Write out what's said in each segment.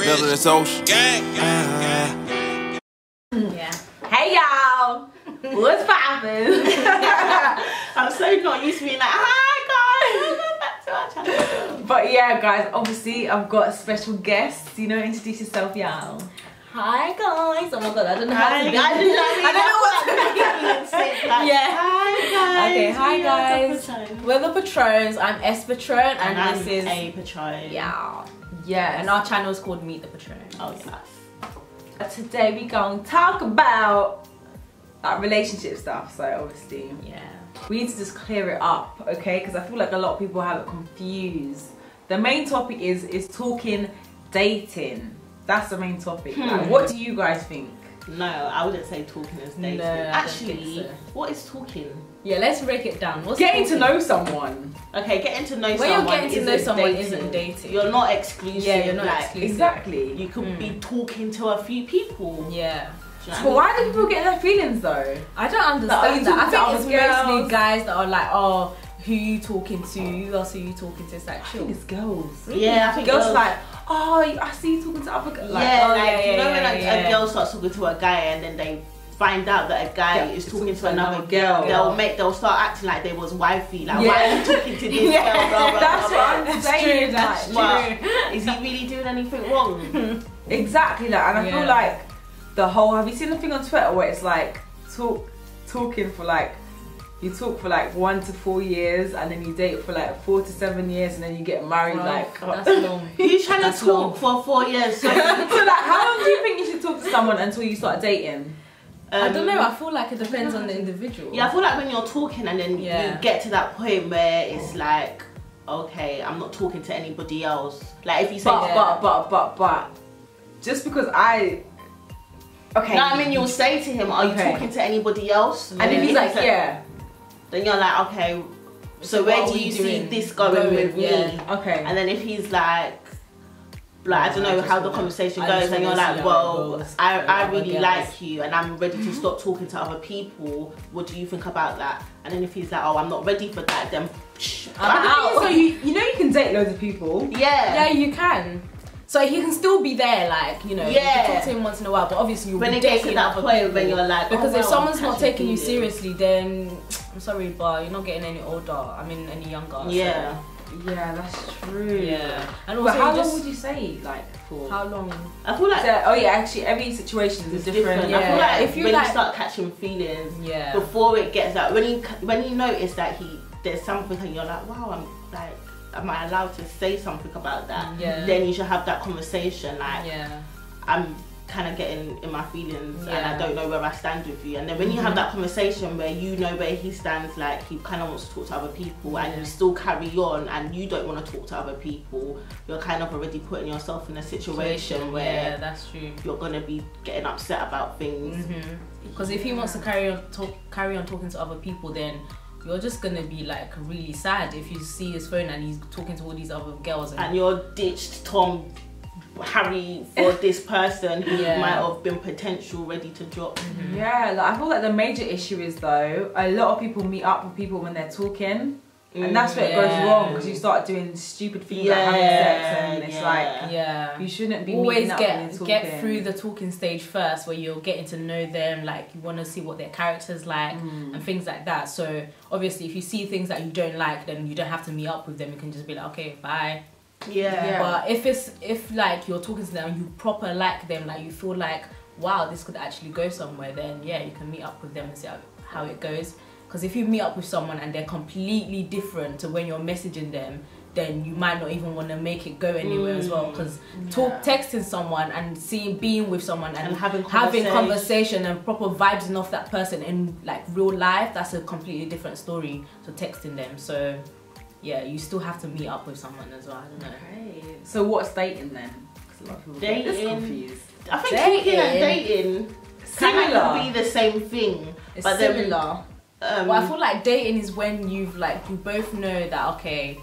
middle of this ocean. Yeah. Hey y'all, what's poppin'? I'm so not used to being like, hi guys, welcome back to our channel. But yeah, guys, obviously I've got a special guest. You know, introduce yourself, y'all. Hi guys. Oh my god, I don't know how to do I don't know what to do. Yeah. Hi guys. Okay, hi guys. We're the Patronnes. I'm S Patronne and this is A Patronne. Yeah. Yeah. And our channel is called Meet the Patronne. Oh yes. Today we gonna talk about like relationship stuff. So obviously, yeah, we need to just clear it up, okay? Because I feel like a lot of people have it confused. The main topic is talking dating. That's the main topic. Like, what do you guys think? No, I wouldn't say talking is dating. No, actually, so. What is talking? Yeah, let's break it down. What's getting talking? to know someone. Okay, getting to know when someone. When you're getting to know someone dating. isn't dating. You're not exclusive. Yeah, you're not like, exclusive. Exactly. You could be talking to a few people. Yeah. But why do people get their feelings though? I don't understand that. I think it's girls? mostly guys that are like, oh, who you talking to? Who else are you talking to? It's like, I think it's girls. Yeah, I think girls like, oh, I see you talking to other girls. Like, yeah, like, you know when a girl starts talking to a guy and then they find out that a guy is talking to another girl, they'll start acting like they was wifey. Like, why are you talking to this girl? Blah, blah, that's blah, what I'm saying. That's true. Is he really doing anything wrong? Exactly. Like, and I feel like the whole. Have you seen the thing on Twitter where it's like talking for like. You talk for like 1 to 4 years and then you date for like 4 to 7 years and then you get married. Like, that's long. Who's trying to talk for 4 years? So, so like, how long do you think you should talk to someone until you start dating? I don't know. I feel like it depends on the individual. Yeah, I feel like when you're talking and then you get to that point where it's like, okay, I'm not talking to anybody else. Like if you say, but, just because I. Okay. No, I mean you'll say to him, are you talking to anybody else? And if he's like, yeah. Then you're like, okay, so where do you see this going with me? Okay. And then if he's like I don't know how the conversation goes, and you're like, well, I really like you and I'm ready to stop talking to other people. What do you think about that? And then if he's like, oh, I'm not ready for that, then I'm out. So you know you can date loads of people. Yeah, you can. So he can still be there, like, you know, you can talk to him once in a while, but obviously you'll be dating that point when you're like, because if someone's not taking you seriously, then I'm sorry, but you're not getting any older. I mean, any younger. Yeah. So. Yeah, that's true. Yeah. And also, but how long would you say, like, for? How long? I feel like. So, oh yeah, actually, every situation is different. Yeah. I feel like if you start catching feelings, before it gets like when you notice that there's something and you're like, wow, I'm like. Am I allowed to say something about that? Yeah. Then you should have that conversation. Like, I'm kind of getting in my feelings and I don't know where I stand with you. And then when you have that conversation where you know where he stands, like he kind of wants to talk to other people and you still carry on and you don't want to talk to other people, you're kind of already putting yourself in a situation where that's true. You're going to be getting upset about things. Because if he wants to carry on talking to other people, then you're just gonna be like really sad if you see his phone and he's talking to all these other girls and you're ditched Harry for this person who might have been potential ready to drop. Yeah, like, I feel like the major issue is though, a lot of people meet up with people when they're talking. And that's where it goes wrong because you start doing stupid things like having sex and it's like you shouldn't be always talking. get through the talking stage first where you're getting to know them, like you want to see what their character's like and things like that. So obviously if you see things that you don't like, then you don't have to meet up with them, you can just be like, okay, bye. But if like you're talking to them and you proper like them, like you feel like, wow, this could actually go somewhere, then you can meet up with them and see how it goes. Because if you meet up with someone and they're completely different to when you're messaging them, then you might not even want to make it go anywhere as well. Because texting someone and being with someone and having conversation and proper vibing off that person in like real life, that's a completely different story to texting them. So yeah, you still have to meet up with someone as well. I don't know. Okay. So what's dating then? Because a lot of people get this confused. I think talking and dating kind of be the same thing. It's but similar. Well, I feel like dating is when you both know that, okay,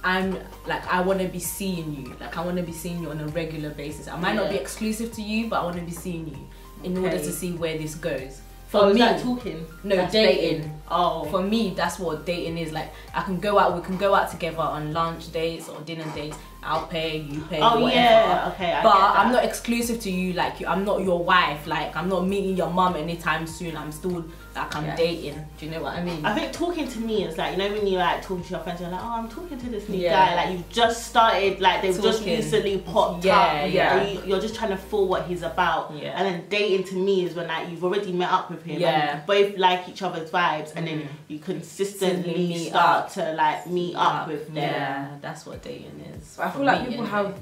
I want to be seeing you. Like I want to be seeing you on a regular basis. I might not be exclusive to you, but I want to be seeing you in order to see where this goes. For me, like talking? No, That's dating. Oh. For me, that's what dating is. Like, we can go out together on lunch dates or dinner dates. I'll pay, you pay, whatever. Yeah, okay, I but get that. I'm not exclusive to you. Like, I'm not your wife. Like, I'm not meeting your mum anytime soon. I'm still like, I'm dating. Do you know what I mean? I think talking to me is like, you know, when you like talking to your friends, you're like, oh, I'm talking to this new guy. Like, you've just started, like, they've just recently popped up. You're just trying to fool what he's about. And then dating to me is when like you've already met up with him. And you both like each other's vibes, and then you consistently start to like meet up with them. Yeah, that's what dating is. I feel like people have,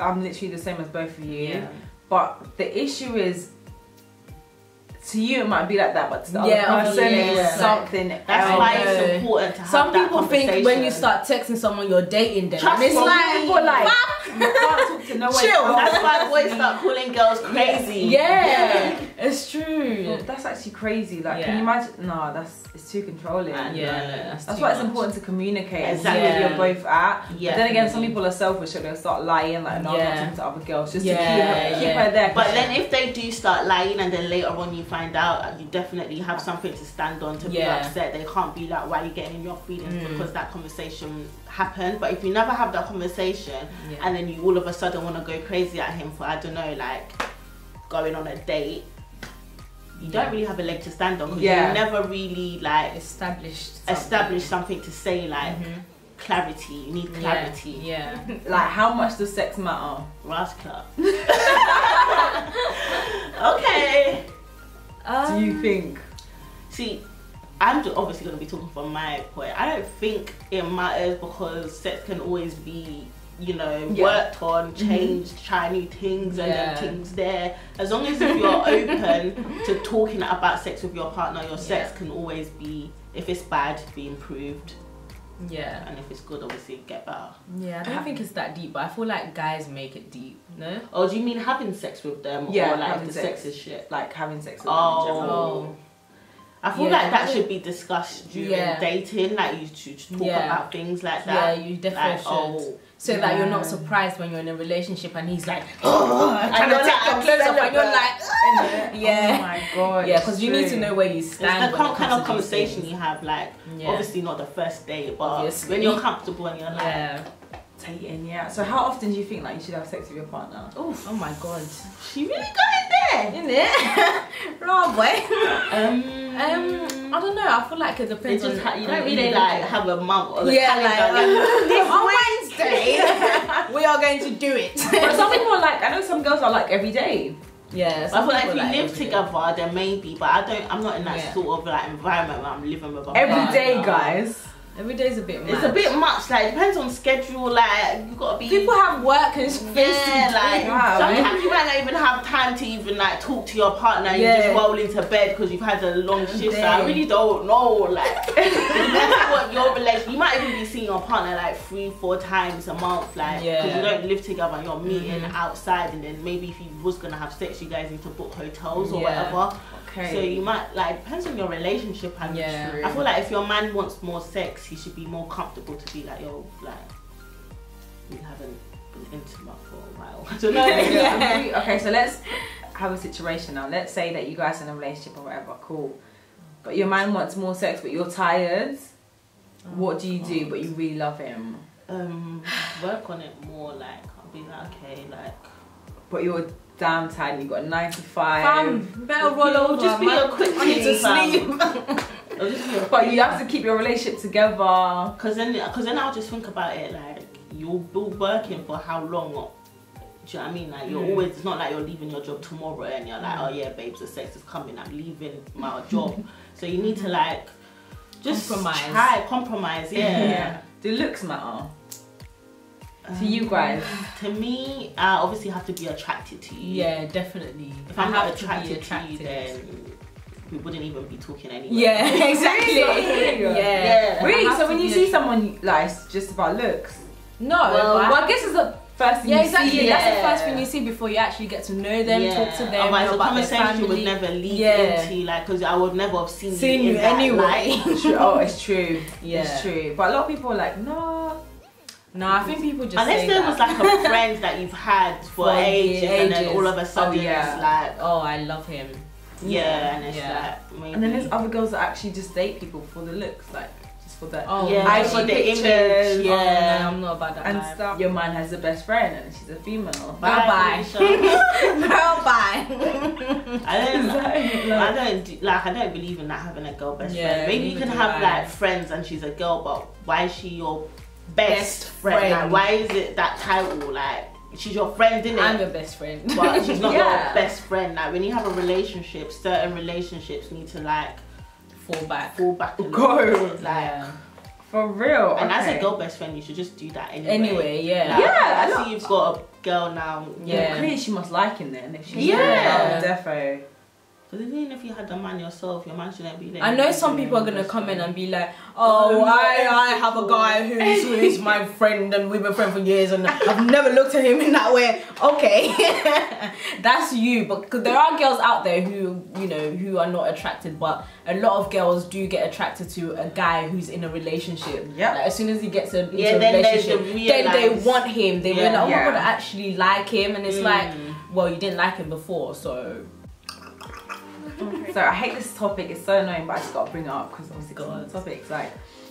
I'm literally the same as both of you. But the issue is, to you it might be like that, but to the other person it's something else. That's why it's important to have some that people think when you start texting someone you're dating them. Trust and it's me. like, people like, you can't talk to no one. Chill. That's why boys start calling girls crazy. Yeah, it's true. Well, that's actually crazy. Like, can you imagine? No, it's too controlling. That's why it's important to communicate and see Exactly. where you're both at. But then again, some people are selfish, so they'll start lying, like, no, I'm not talking to other girls, just to keep her there. But then if they do start lying and then later on you find out, you definitely have something to stand on to be upset. They can't be like, why are you getting in your feelings because that conversation happened. But if you never have that conversation and then you all of a sudden want to go crazy at him for, I don't know, like going on a date, you don't really have a leg to stand on because you never really like established something to say, like clarity. You need clarity. Like, how much does sex matter? Rascal. Okay. Do you think? See, I'm obviously going to be talking from my point. I don't think it matters because sex can always be, you know, worked on, changed, try new things and then things there. As long as if you're open to talking about sex with your partner, your sex can always be, if it's bad, be improved. And if it's good, obviously get better. I don't think it's that deep, but I feel like guys make it deep, no? Oh, do you mean having sex with them? Or like the sex is shit? Like having sex with them in general. I feel like that should be discussed during dating, like you should talk about things like that. Yeah, you definitely should. So that you're not surprised when you're in a relationship and he's like, trying to take your clothes off and you're like, oh my god. Yeah, because you need to know where you stand. It's the kind of conversation you have, like, obviously not the first date, but when you're comfortable and you're like, dating, So how often do you think like you should have sex with your partner? Oof. Oh my god. She really got in there. Right, boy. I don't know. I feel like it depends on. You don't really like have a month or this Wednesday we are going to do it. But some people are like, I know some girls are like every day. I feel like if you live together, then maybe. But I'm not in that sort of like environment where I'm living with a partner. Every day, guys. Every day is a bit much. It's a bit much, like, it depends on schedule, like, you gotta be... People have work and things like, sometimes you might not even have time to even, like, talk to your partner and you just roll into bed because you've had a long shift, so I really don't know, like, what your relationship... You might even be seeing your partner, like, 3-4 times a month, like, because you don't live together and you're meeting outside, and then maybe if you was gonna have sex, you guys need to book hotels or whatever. So you might, like, it depends on your relationship. And I feel like if your man wants more sex, he should be more comfortable to be like, yo, like, we haven't been intimate for a while. I don't know. Okay, so let's have a situation now. Let's say that you guys are in a relationship or whatever, cool. But your man wants more sex, but you're tired. What do you do, but you really love him? Work on it more, like, I'll be like, okay, like... But you're damn tired, you got a 9 to 5. Better roll over. Just be a quick need to sleep. But you have to keep your relationship together. Cause then I'll just think about it, like, you'll be working for how long? Do you know what I mean? Like, you're always, it's not like you're leaving your job tomorrow and you're like, oh yeah, babes, the sex is coming, I'm leaving my job. So you need to, like, just compromise. Do looks matter? To you guys? To me, I obviously have to be attracted to you. Yeah, definitely. If I'm not attracted to you, then we wouldn't even be talking anyway. Yeah, exactly. Really? So when you see someone, like, it's just about looks? No. Well, I guess it's the first thing you see. That's the first thing you see before you actually get to know them, talk to them. Otherwise, the conversation would never lead into, like, because I would never have seen you anyway. Oh, it's true. It's true. But a lot of people are like, no. No, I think people just unless there was like a friend that you've had for ages and then all of a sudden it's like, oh, I love him. Yeah, and it's like maybe. And then there's other girls that actually just date people for the looks, like just for the for the image. No, I'm not about that and vibe. stuff. Your man has a best friend and she's a female. Bye. Girl, bye. I don't believe in that, having a girl best friend. Maybe you can have like friends and she's a girl, but why is she your best friend? Like, why is it that title? Like, she's your friend, innit? I'm your best friend, but she's not your best friend. Like, when you have a relationship, certain relationships need to like fall back a little bit, like for real. And as a girl best friend, you should just do that anyway. Like, I see you've got a girl now. Clearly she must like him then. If she's defo. Because even if you had the man yourself, your man shouldn't be there. I know some people are gonna come in and be like, oh, I have a guy who's my friend and we've been friends for years and I've never looked at him in that way. Okay, that's you. But cause there are girls out there who, you know, who are not attracted, but a lot of girls do get attracted to a guy who's in a relationship. Yeah. Like, as soon as he gets into a relationship, then they want him. They realize, oh my god, I actually like him, and it's like, well, you didn't like him before, so. So I hate this topic, it's so annoying, but I just gotta bring it up because obviously it's on the topic. It's like,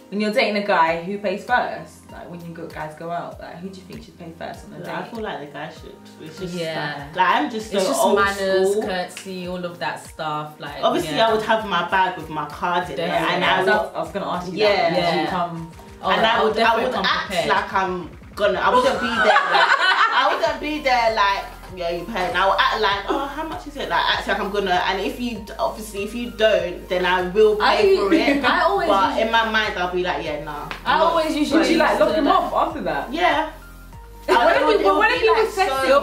when you're dating a guy, who pays first? Like, when you guys go out, like, who do you think should pay first on the date? I feel like the guy should. It's just like I'm just so it's just old manners, school. Courtesy, all of that stuff. Like, obviously I would have my bag with my cards in it, and I was gonna ask you that. Would you come? And I would act like I'm gonna. I wouldn't be there. Like, I wouldn't be there like. Yeah, you pay. And I will act like, oh, how much is it? Like, act like I'm gonna. And if you don't, then I will pay for it. But in my mind, I'll be like, yeah, nah. I always usually. Would you like lock him off after that? Yeah. What if he was testing you?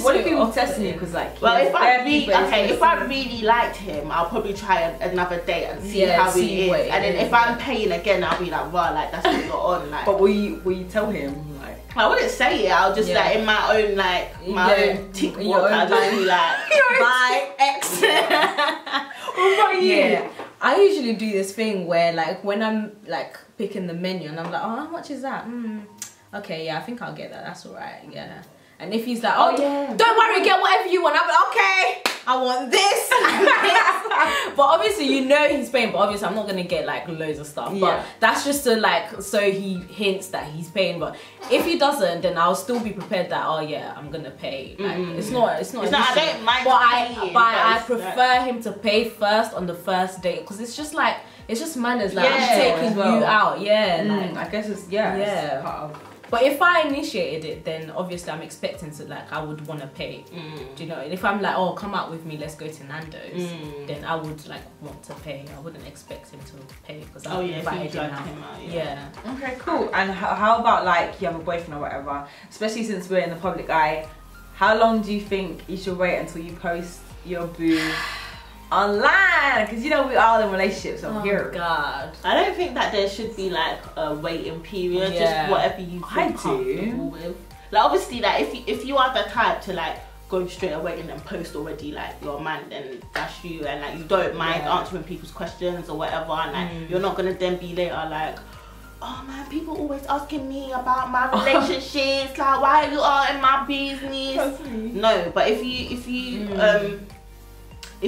What if he was testing you? Because like, well, if I really liked him, I'll probably try another date and see how he is. And then if I'm paying again, I'll be like, wow, like that's what you're on. Like, but will you tell him? I wouldn't say it. I'll just like in my own own TikTok. I'll just be like, bye, X. What about you? Yeah, I usually do this thing where like when I'm like picking the menu and I'm like, oh, how much is that? Okay, yeah, I think I'll get that. That's alright. Yeah. And if he's like, oh yeah, don't worry, get whatever you want. I'm like, okay, I want this. But obviously, you know he's paying. But obviously, I'm not gonna get like loads of stuff. But that's just to like, so he hints that he's paying. But if he doesn't, then I'll still be prepared that, oh yeah, I'm gonna pay. Like, it's not. I don't mind. But I prefer him to pay first on the first date because it's just like manners. Like I'm taking you out. Yeah. Like, I guess it's it's part of. But if I initiated it, then obviously I'm expecting to like, I would want to pay. Do you know? And if I'm like, oh, come out with me, let's go to Nando's, then I would like want to pay. I wouldn't expect him to pay because I invited him out. Yeah. Okay, cool. And how about like you have a boyfriend or whatever, especially since we're in the public eye, how long do you think you should wait until you post your boo online? Because you know we are in relationships over here. Oh god. I don't think that there should be like a waiting period. Just whatever you feel comfortable with. Like obviously, like if you are the type to like go straight away and then post already like your man, then that's you, and like you don't mind answering people's questions or whatever, and like you're not gonna then be later like, oh man, people always asking me about my relationships, like why are you all in my business? No, but if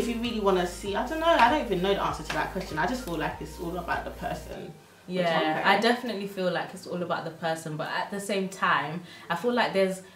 you really want to see, I don't know, I don't even know the answer to that question. I just feel like it's all about the person. Yeah, I definitely feel like it's all about the person, but at the same time, I feel like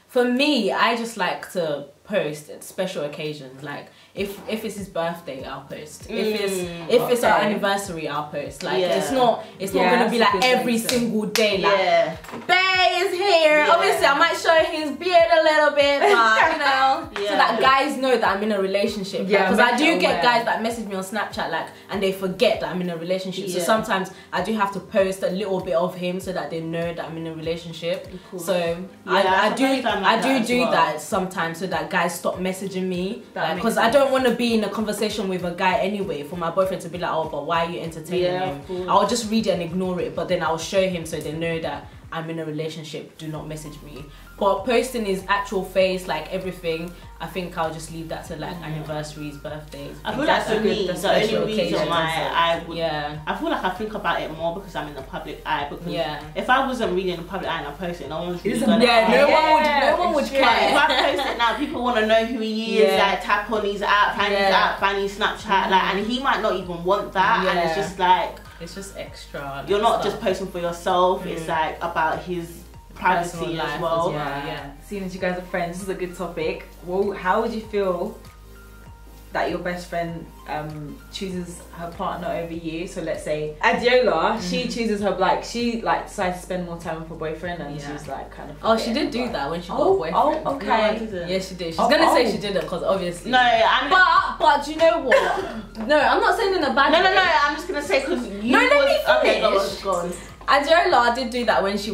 for me, I just like to post at special occasions. Like if it's his birthday, I'll post. If it's our anniversary, I'll post. Like it's not gonna be like every single day. Like Bae is here. Obviously, I might show his beard a little bit, but you know, so that guys know that I'm in a relationship. Because I do get guys that message me on Snapchat like, and they forget that I'm in a relationship. So sometimes I do have to post a little bit of him so that they know that I'm in a relationship. So I do that sometimes so that guys stop messaging me, because I don't want to be in a conversation with a guy anyway for my boyfriend to be like, oh, but why are you entertaining him? I'll just read it and ignore it, but then I'll show him so they know that I'm in a relationship, do not message me. But posting his actual face, like everything, I think I'll just leave that to like anniversaries, birthdays. I feel like for me, the only reason why I would, I feel like I think about it more because I'm in the public eye. Because if I wasn't really in the public eye and I posted, no one's really gonna. No one would care. If I post it now, people want to know who he is. Like tap on his app, find his app, find his Snapchat, like, and he might not even want that, and it's just like extra. You're not just posting for yourself. It's like about his privacy as well. Seeing as you guys are friends, this is a good topic. Well, how would you feel that your best friend chooses her partner over you? So let's say Adiola, she chooses her, like, she like decides to spend more time with her boyfriend, and she's like kind of. Oh, she did do that when she got a boyfriend. Oh, okay. No, I didn't. Yeah, she did. She's gonna say she didn't because obviously. No, but do you know what? No, I'm not saying in a bad way. No. I'm just gonna say because you. No, let me finish. Okay, go on. Adiola did do that when she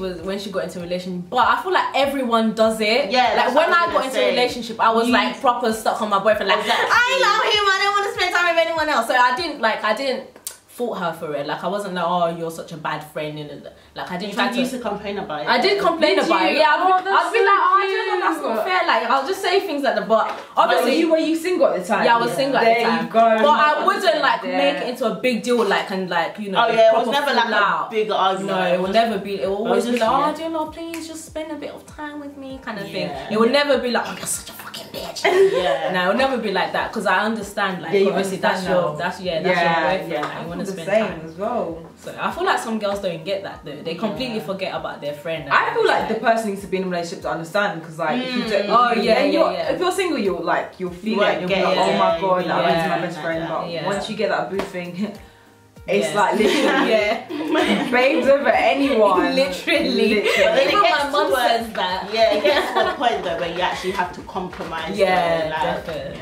got into a relationship, but I feel like everyone does it. Yeah, like when I got into a relationship, I was like proper stuck on my boyfriend. Like, I love him, I don't want to spend time with anyone else. So I didn't fault her for it. Like, I wasn't like, oh, you're such a bad friend, and like I didn't try to. You used to complain about it. I did complain about it. Yeah, I'd be like, oh, Adiola, that's not fair. Like, I'll just say things like that. But obviously, were you single at the time? Yeah, I was single at the time. But I wouldn't like make it into a big deal, like, and like, you know. Oh yeah, it was never like a big argument. No, it would never be. It will always be like, oh, Adiola, please just spend a bit of time with me, kind of thing. It would never be like, oh, you're such a fucking bitch. No, it would never be like that, because I understand, like, obviously that's your boyfriend. Like, you want to spend time as well. So I feel like some girls don't get that though. They completely forget about their friend. I feel like the person needs to be in a relationship to understand, because like if you don't, if you're single, you'll feel it, you'll be like, oh my god, that was my best friend. But once you get that boo thing, it's like literally babes over anyone. Literally. Even my mum says that. Yeah, it gets to a point though where you actually have to compromise. Definitely.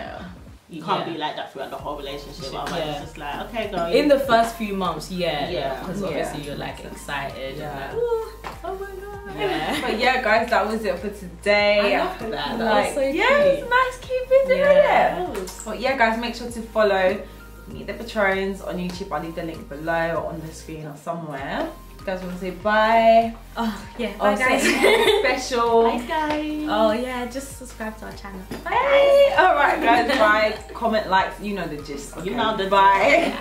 You can't be like that throughout the whole relationship. It's just like, okay, girl. In the first few months, because obviously you're like excited. And like, oh my god. But yeah, guys, that was it for today. I love that. That was so cute. It was a nice, cute video, But yeah, guys, make sure to follow Meet the Patronnes on YouTube. I'll leave the link below or on the screen or somewhere. You guys want to say bye? Oh yeah, bye guys. Special. Bye guys. Oh yeah, just subscribe to our channel. Bye. Alright guys, bye. Comment, like, you know the gist. Okay. You know the bye.